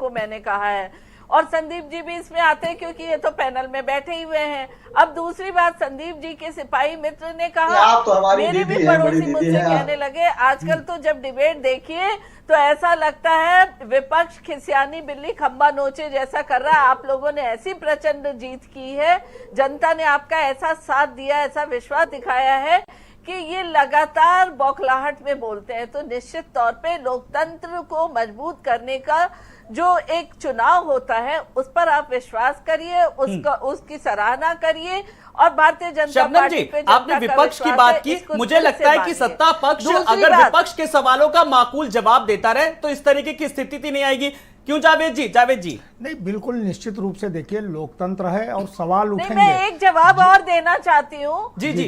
वो मैंने कहा है, और संदीप जी भी इसमें आते हैं क्योंकि ये तो पैनल में बैठे ही हुए हैं। अब दूसरी बात, संदीप जी के सिपाही मित्र ने कहा, तो मेरे भी पड़ोसी मुझसे कहने लगे, आजकल तो जब डिबेट देखिए तो ऐसा लगता है विपक्ष खिसियानी बिल्ली खंबा नोचे जैसा कर रहा है। आप लोगों ने ऐसी प्रचंड जीत की है, जनता ने आपका ऐसा साथ दिया, ऐसा विश्वास दिखाया है कि ये लगातार बौखलाहट में बोलते हैं। तो निश्चित तौर पे लोकतंत्र को मजबूत करने का जो एक चुनाव होता है उस पर आप विश्वास करिए, उसका उसकी सराहना करिए। और भारतीय जनता पार्टी पे आपने विपक्ष की बात की, मुझे लगता है कि सत्ता पक्ष अगर विपक्ष के सवालों का माकूल जवाब देता रहे तो इस तरीके की स्थिति नहीं आएगी। क्यों जावेद जी? जावेद जी नहीं, बिल्कुल निश्चित रूप से देखिए लोकतंत्र है और सवाल उठेंगे। मैं एक जवाब और देना चाहती हूँ। जी जी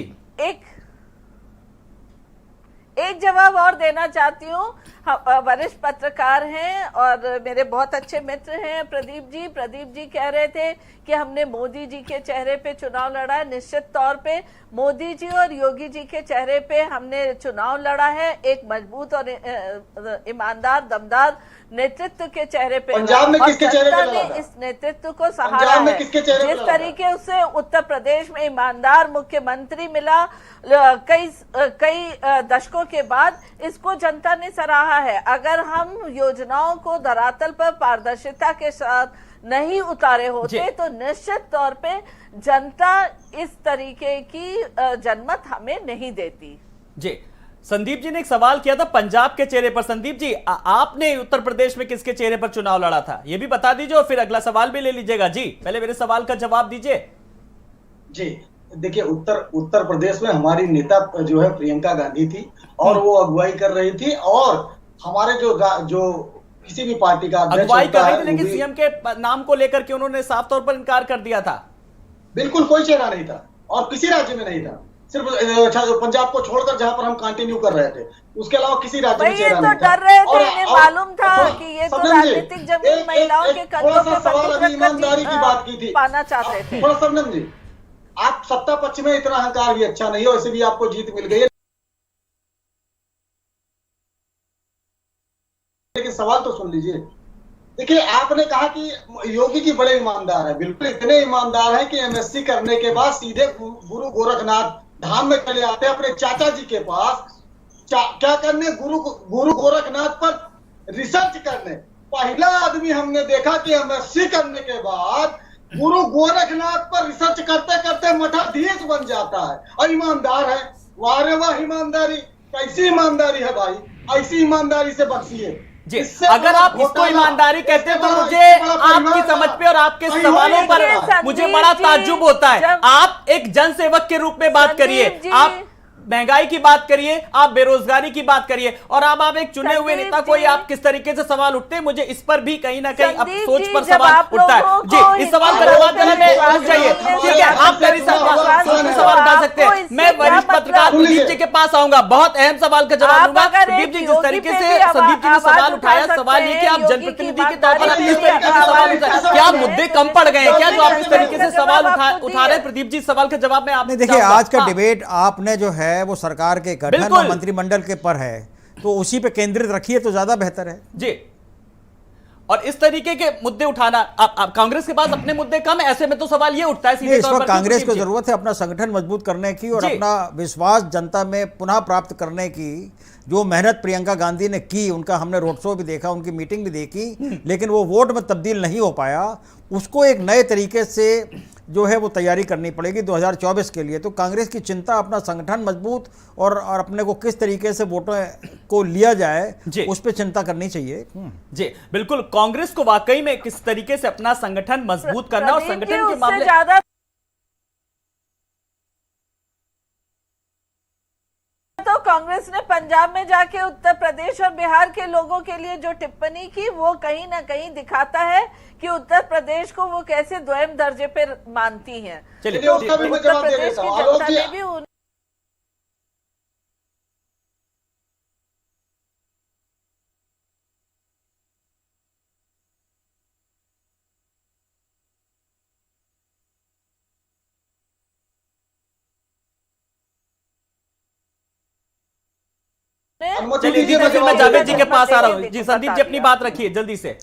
एक जवाब और देना चाहती हूँ। वरिष्ठ पत्रकार हैं और मेरे बहुत अच्छे मित्र हैं प्रदीप जी। प्रदीप जी कह रहे थे कि हमने मोदी जी के चेहरे पे चुनाव लड़ा है। निश्चित तौर पे मोदी जी और योगी जी के चेहरे पे हमने चुनाव लड़ा है, एक मजबूत और ईमानदार दमदार नेतृत्व के चेहरे पे। पंजाब में किसके चेहरे पे ने इस नेतृत्व को सहारा है। जिस तरीके से उत्तर प्रदेश में ईमानदार मुख्यमंत्री मिला कई दशकों के बाद, इसको जनता ने सराहा है। अगर हम योजनाओं को धरातल पर पारदर्शिता के साथ नहीं उतारे होते तो निश्चित तौर पे जनता इस तरीके की जनमत हमें नहीं देती। जी, संदीप जी ने एक सवाल किया था पंजाब के चेहरे पर। संदीप जी, आपने उत्तर प्रदेश में किसके चेहरे पर चुनाव लड़ा था, ये भी बता दीजिए और फिर अगला सवाल भी ले लीजिएगा। जी, पहले मेरे सवाल का जवाब दीजिए। जी देखिए, उत्तर प्रदेश में हमारी नेता जो है प्रियंका गांधी थी और वो अगुवाई कर रही थी, और हमारे जो किसी भी पार्टी का अगुवाई कर रही थी, लेकिन सीएम के नाम को लेकर के उन्होंने साफ तौर पर इनकार कर दिया था। बिल्कुल कोई चेहरा नहीं था और किसी राज्य में नहीं था, सिर्फ पंजाब को छोड़कर जहां पर हम कंटिन्यू कर रहे थे, उसके अलावा किसी राज्य में चेहरा नहीं था। डर रहे थे, इन्हें मालूम था कि ये तो राजनीतिक जमीन महिलाओं के थोड़ा सा सवाल अभी ईमानदारी की बात की थी, पाना चाहते थे। थोड़ा समझ जी, आप सत्ता पक्ष में इतना अहंकार भी अच्छा नहीं है, वैसे भी आपको जीत मिल गई है, लेकिन सवाल तो सुन लीजिए। देखिए, आपने कहा कि योगी जी बड़े ईमानदार है। बिल्कुल इतने ईमानदार है कि एमएससी करने के बाद सीधे गुरु गोरखनाथ धाम में चले आते हैं अपने चाचा जी के पास। क्या करने? गुरु गोरखनाथ पर रिसर्च करने। पहला आदमी हमने देखा कि एमएससी करने के बाद गुरु गोरखनाथ पर रिसर्च करते करते मठाधीश बन जाता है और ईमानदार है। वाह रे वाह, ईमानदारी! कैसी ईमानदारी है भाई, ऐसी ईमानदारी से बख्शिए। जी, अगर आप इसको ईमानदारी कहते हैं तो मुझे आपकी समझ पे और आपके सवालों पर मुझे बड़ा ताज्जुब होता है। आप एक जनसेवक के रूप में बात करिए, आप महंगाई की बात करिए, आप बेरोजगारी की बात करिए, और अब आप एक चुने हुए नेता कोई आप किस तरीके से सवाल उठते हैं, मुझे इस पर भी कहीं ना कहीं अफसोस पर सवाल उठता है। जी, इस सवाल का जवाब देना मैं चाहिए, ठीक है? आप मेरी सवाल उठा सकते हैं। मैं वरिष्ठ पत्रकार प्रदीप जी के पास आऊंगा, बहुत अहम सवाल का जवाब दूंगा। प्रदीप जी, जिस तरीके से संदीप जी ने सवाल उठाया, सवाल ये कि आप जनप्रतिनिधि के तौर पर आप किस तरीके से सवाल उठाए, क्या मुद्दे कम पड़ गए क्या जो आप इस तरीके से सवाल उठा रहे हैं? प्रदीप जी, सवाल का जवाब में आपने देखिए, आज का डिबेट आपने जो है वो सरकार के गठन और मंत्रिमंडल के पर है, तो उसी पे केंद्रित रखिए तो ज्यादा बेहतर है। जी, और इस तरीके के मुद्दे उठाना, आप कांग्रेस के पास अपने मुद्दे कम है, ऐसे में तो सवाल ये उठता है सीधे इस वक्त कांग्रेस को जरूरत है अपना संगठन मजबूत करने की और अपना विश्वास जनता में पुनः प्राप्त करने की। जो मेहनत प्रियंका गांधी ने की, उनका हमने रोड शो भी देखा, उनकी मीटिंग भी देखी, लेकिन वो वोट में तब्दील नहीं हो पाया। उसको एक नए तरीके से जो है वो तैयारी करनी पड़ेगी 2024 के लिए। तो कांग्रेस की चिंता अपना संगठन मजबूत और अपने को किस तरीके से वोटों को लिया जाए, उस पर चिंता करनी चाहिए। जी बिल्कुल, कांग्रेस को वाकई में किस तरीके से अपना संगठन मजबूत करना और संगठन के मामले ज्यादा तो कांग्रेस ने पंजाब में जाके उत्तर प्रदेश और बिहार के लोगों के लिए जो टिप्पणी की, वो कहीं ना कहीं दिखाता है कि उत्तर प्रदेश को वो कैसे द्वैम दर्जे पे मानती हैं। चलिए, तो उत्तर प्रदेश की जनता ने भी चलिए, मैं जावेद जी के पास आ रहा हूँ। जी संदीप जी, अपनी बात रखिए जल्दी से।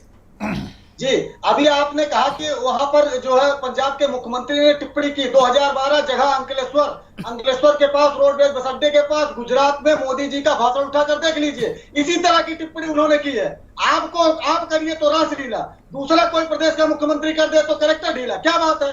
जी, अभी आपने कहा कि वहां पर जो है पंजाब के मुख्यमंत्री ने टिप्पणी की 2012 जगह अंकलेश्वर के पास रोडवेज बस अड्डे के पास गुजरात में मोदी जी का भाषण उठाकर देख लीजिए, इसी तरह की टिप्पणी उन्होंने की है। आप करिए तो रासलीला, दूसरा कोई प्रदेश का मुख्यमंत्री कर दे तो करेक्टर ढीला, क्या बात है।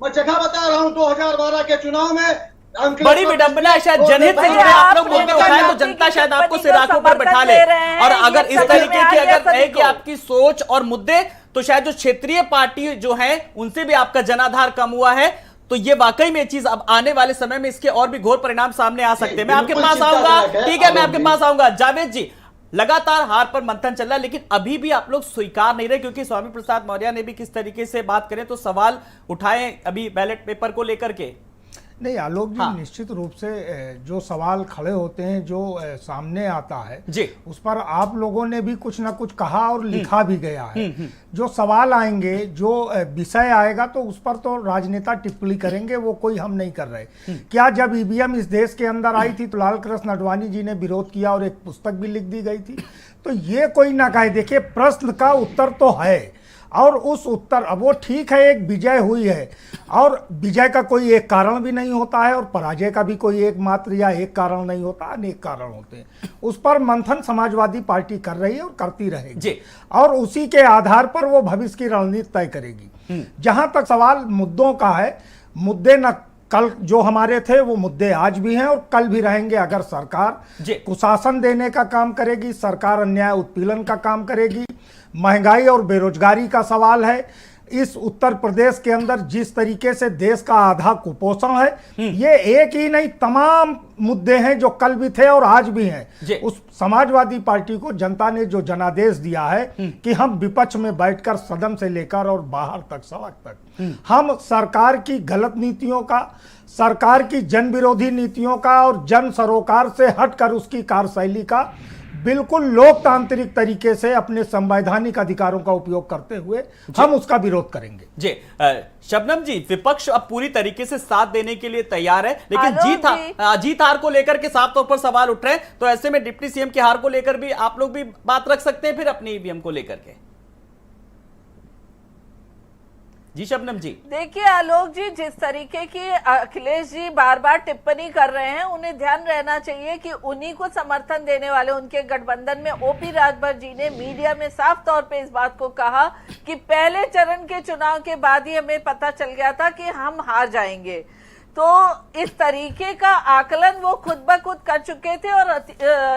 मैं जगह बता रहा हूँ 2012 के चुनाव में बड़ी विडंबना है, शायद जनहित से जुड़े आप लोग मुद्दे उठाएं तो जनता शायद आपको सिराकों पर बैठा ले। और अगर इस तरीके की अगर है कि आपकी सोच और मुद्दे, तो शायद जो क्षेत्रीय पार्टी जो है उनसे भी आपका जनाधार कम हुआ है। तो ये वाकई में चीज अब आने वाले समय में इसके और भी घोर परिणाम सामने आ सकते हैं। मैं आपके पास आऊंगा, ठीक है, मैं आपके पास आऊंगा। जावेद जी, लगातार हार पर मंथन चल रहा है, लेकिन अभी भी आप लोग स्वीकार नहीं रहे, क्योंकि स्वामी प्रसाद मौर्य ने भी किस तरीके से बात करें तो सवाल उठाए अभी बैलेट पेपर को लेकर के। नहीं आलोक जी, हाँ। निश्चित रूप से जो सवाल खड़े होते हैं, जो सामने आता है जी, उस पर आप लोगों ने भी कुछ ना कुछ कहा और लिखा भी गया है। जो सवाल आएंगे, जो विषय आएगा, तो उस पर तो राजनेता टिप्पणी करेंगे, वो कोई हम नहीं कर रहे। क्या जब ईवीएम इस देश के अंदर आई थी तो लाल कृष्ण आडवाणी जी ने विरोध किया और एक पुस्तक भी लिख दी गई थी? तो ये कोई ना कहे। देखिए, प्रश्न का उत्तर तो है, और उस उत्तर, अब वो ठीक है, एक विजय हुई है, और विजय का कोई एक कारण भी नहीं होता है, और पराजय का भी कोई एक मात्र या एक कारण नहीं होता, अनेक कारण होते हैं। उस पर मंथन समाजवादी पार्टी कर रही है और करती रहेगी, और उसी के आधार पर वो भविष्य की रणनीति तय करेगी। जहां तक सवाल मुद्दों का है, मुद्दे न कल जो हमारे थे वो मुद्दे आज भी हैं और कल भी रहेंगे। अगर सरकार कुशासन देने का काम करेगी, सरकार अन्याय उत्पीड़न का काम करेगी, महंगाई और बेरोजगारी का सवाल है, इस उत्तर प्रदेश के अंदर जिस तरीके से देश का आधा कुपोषण है, ये एक ही नहीं, तमाम मुद्दे हैं जो कल भी थे और आज भी हैं। उस समाजवादी पार्टी को जनता ने जो जनादेश दिया है कि हम विपक्ष में बैठकर सदन से लेकर और बाहर तक, सड़क तक, हम सरकार की गलत नीतियों का, सरकार की जन विरोधी नीतियों का और जन सरोकार से हटकर उसकी कार्यशैली का बिल्कुल लोकतांत्रिक तरीके से अपने संवैधानिक अधिकारों का उपयोग करते हुए हम उसका विरोध करेंगे। जी, शबनम जी, विपक्ष अब पूरी तरीके से साथ देने के लिए तैयार है, लेकिन जीत हार को लेकर के साफ तौर पर सवाल उठ रहे हैं। तो ऐसे में डिप्टी सीएम के हार को लेकर भी आप लोग भी बात रख सकते हैं फिर अपनी ईवीएम को लेकर के। जी शबनम जी, देखिए आलोक जी, जिस तरीके की अखिलेश जी बार बार टिप्पणी कर रहे हैं, उन्हें ध्यान रहना चाहिए कि उन्हीं को समर्थन देने वाले उनके गठबंधन में ओपी राजभर जी ने मीडिया में साफ तौर पे इस बात को कहा कि पहले चरण के चुनाव के बाद ही हमें पता चल गया था कि हम हार जाएंगे। तो इस तरीके का आकलन वो खुद ब खुद कर चुके थे, और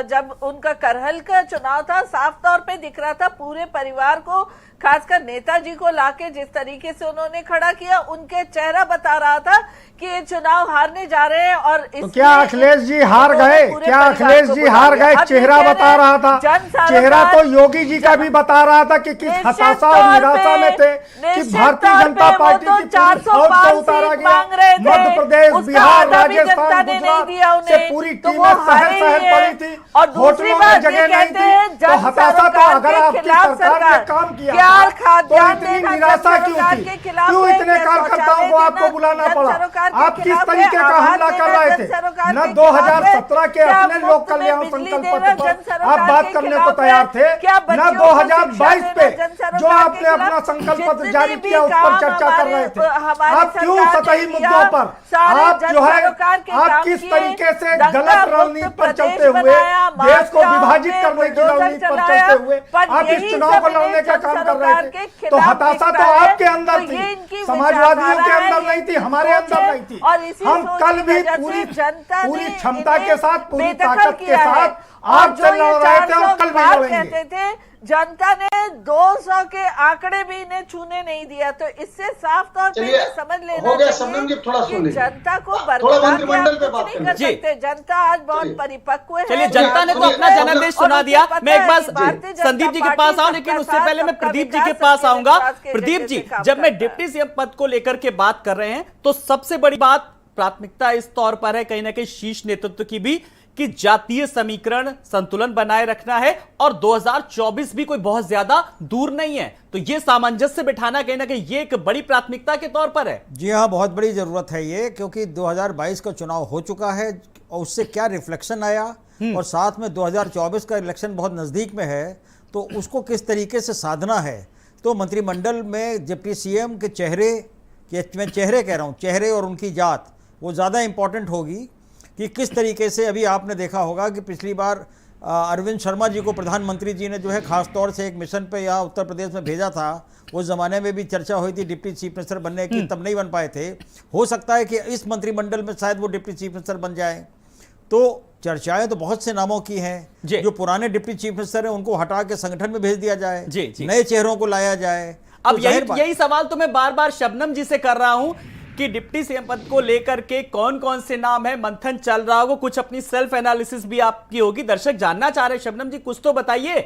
जब उनका करहल का चुनाव था, साफ तौर पे दिख रहा था पूरे परिवार को, खासकर नेताजी को लाके जिस तरीके से उन्होंने खड़ा किया, उनके चेहरा बता रहा था कि ये चुनाव हारने जा रहे हैं। और तो क्या अखिलेश जी हार गए? क्या अखिलेश जी हार गए? चेहरा बता रहा था, चेहरा तो योगी जी का भी बता रहा था कि किस हताशा और निराशा में थे कि भारतीय जनता पार्टी की 405 सीट मांग रहे थे, मध्य प्रदेश, बिहार, राजस्थान, गुजरात से पूरी टीमें शहर शहर पड़ी थी, होटलों में जगह नहीं थी। तो हताशा तो अगर आपकी सरकार ने काम किया तो इतनी निराशा क्यों थी? क्यों इतने कार्यकर्ताओं को आपको बुलाना पड़ा? आप किस तरीके का हमला कर रहे थे? न 2017 के अपने लोक कल्याण संकल्प पत्र पर आप बात करने को तैयार थे, न 2022 पे जो आपने अपना संकल्प पत्र जारी किया उस पर चर्चा कर रहे थे। आप क्यों सतही मुद्दों पर, आप जो है, आप किस तरीके से गलत रणनीति पर चलते हुए, देश को विभाजित करने की रणनीति पर चलते हुए आप इस चुनाव को लड़ने का काम कर रहे थे? तो हताशा तो आपके अंदर थी, समाजवादियों के अंदर नहीं थी, हमारे अंदर नहीं थी। हम कल भी पूरी क्षमता के साथ, पूरी ताकत के साथ आज से लड़ रहे थे और कल भी लड़ेंगे। जनता ने 200 के आंकड़े भी इन्हें छूने नहीं दिया। तो इससे साफ तौर पे समझ लेना चाहिए कि जनता को बर्बाद नहीं कर सकते। जनता आज बहुत परिपक्व है। चलिए, जनता ने तो अपना जनादेश सुना दिया। मैं एक बार संदीप जी के पास आऊं, लेकिन उससे पहले मैं प्रदीप जी के पास आऊंगा। प्रदीप जी, जब मैं डिप्टी सीएम पद को लेकर के बात कर रहे हैं, तो सबसे बड़ी बात, प्राथमिकता इस तौर पर है कहीं ना कहीं शीर्ष नेतृत्व की भी, कि जातीय समीकरण संतुलन बनाए रखना है, और 2024 भी कोई बहुत ज्यादा दूर नहीं है। तो ये सामंजस्य बिठाना कहीं ना कहीं ये एक बड़ी प्राथमिकता के तौर पर है। जी हाँ, बहुत बड़ी जरूरत है ये, क्योंकि 2022 का चुनाव हो चुका है और उससे क्या रिफ्लेक्शन आया, और साथ में 2024 का इलेक्शन बहुत नजदीक में है, तो उसको किस तरीके से साधना है, तो मंत्रिमंडल में डिप्टी सीएम के चेहरे, मैं चेहरे कह रहा हूँ, चेहरे और उनकी जात वो ज़्यादा इम्पोर्टेंट होगी कि किस तरीके से। अभी आपने देखा होगा कि पिछली बार अरविंद शर्मा जी को प्रधानमंत्री जी ने जो है खास तौर से एक मिशन पे यहाँ उत्तर प्रदेश में भेजा था। उस ज़माने में भी चर्चा हुई थी डिप्टी चीफ मिनिस्टर बनने की, तब नहीं बन पाए थे। हो सकता है कि इस मंत्रिमंडल में शायद वो डिप्टी चीफ मिनिस्टर बन जाए। तो चर्चाएं तो बहुत से नामों की हैं। जो पुराने डिप्टी चीफ मिनिस्टर हैं उनको हटा के संगठन में भेज दिया जाए, नए चेहरों को लाया जाए। अब यही सवाल तो मैं बार बार शबनम जी से कर रहा हूं कि डिप्टी सीएम पद को लेकर के कौन कौन से नाम है, मंथन चल रहा होगा, कुछ अपनी सेल्फ एनालिसिस भी आपकी होगी, दर्शक जानना चाह रहे हैं। शबनम जी कुछ तो बताइए।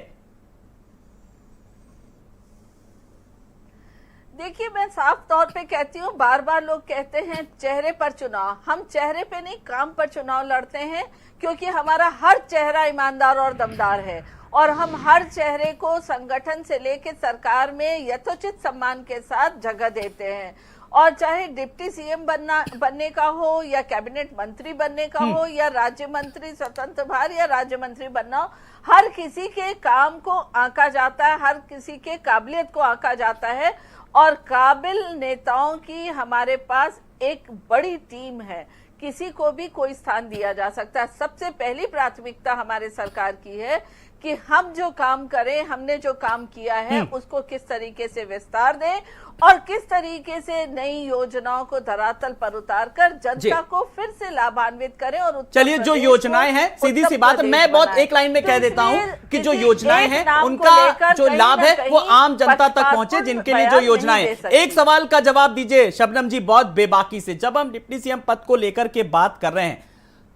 देखिए, मैं साफ तौर पे कहती हूँ, बार बार लोग कहते हैं चेहरे पर चुनाव। हम चेहरे पे नहीं, काम पर चुनाव लड़ते हैं, क्योंकि हमारा हर चेहरा ईमानदार और दमदार है और हम हर चेहरे को संगठन से लेकर सरकार में यथोचित सम्मान के साथ जगह देते हैं। और चाहे डिप्टी सीएम बनने का हो या कैबिनेट मंत्री बनने का हो या राज्य मंत्री, स्वतंत्र भार या राज्य मंत्री बनना हो, हर किसी के काम को आंका जाता है, हर किसी के काबिलियत को आंका जाता है और काबिल नेताओं की हमारे पास एक बड़ी टीम है। किसी को भी कोई स्थान दिया जा सकता है। सबसे पहली प्राथमिकता हमारे सरकार की है कि हम जो काम करें, हमने जो काम किया है उसको किस तरीके से विस्तार दें और किस तरीके से नई योजनाओं को धरातल पर उतार कर जनता को फिर से लाभान्वित करें। और चलिए, जो योजनाएं हैं, सीधी सी बात, मैं बहुत एक लाइन में कह देता हूं कि जो योजनाएं हैं उनका जो लाभ है वो आम जनता तक पहुंचे, जिनके लिए जो योजनाएं। एक सवाल का जवाब दीजिए शबनम जी, बहुत बेबाकी से। जब हम डिप्टी सीएम पद को लेकर के बात कर रहे हैं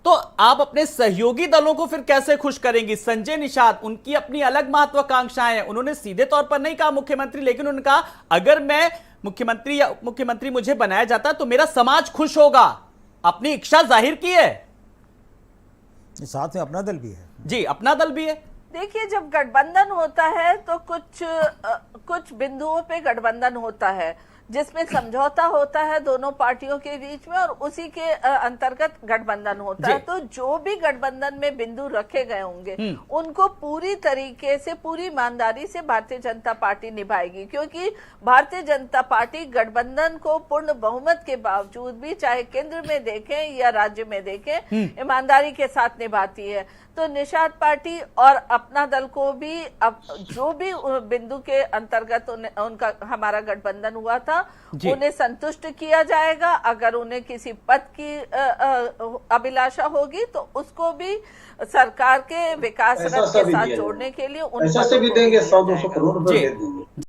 तो आप अपने सहयोगी दलों को फिर कैसे खुश करेंगी? संजय निषाद, उनकी अपनी अलग महत्वाकांक्षाएं हैं। उन्होंने सीधे तौर पर नहीं कहा मुख्यमंत्री, लेकिन उन्होंने कहा अगर मैं मुख्यमंत्री या उप मुख्यमंत्री मुझे बनाया जाता तो मेरा समाज खुश होगा। अपनी इच्छा जाहिर की है। साथ में अपना दल भी है। जी, अपना दल भी है। देखिए, जब गठबंधन होता है तो कुछ बिंदुओं पे गठबंधन होता है जिसमें समझौता होता है दोनों पार्टियों के बीच में और उसी के अंतर्गत गठबंधन होता है। तो जो भी गठबंधन में बिंदु रखे गए होंगे उनको पूरी तरीके से, पूरी ईमानदारी से भारतीय जनता पार्टी निभाएगी, क्योंकि भारतीय जनता पार्टी गठबंधन को पूर्ण बहुमत के बावजूद भी, चाहे केंद्र में देखें या राज्य में देखें, ईमानदारी के साथ निभाती है। तो निषाद पार्टी और अपना दल को भी अब जो भी बिंदु के अंतर्गत उनका हमारा गठबंधन हुआ था उन्हें संतुष्ट किया जाएगा। अगर उन्हें किसी पद की अभिलाषा होगी तो उसको भी सरकार के विकास रथ के साथ जोड़ने के लिए उन पैसा से भी देंगे, 100-200 करोड़ रुपए दे देंगे।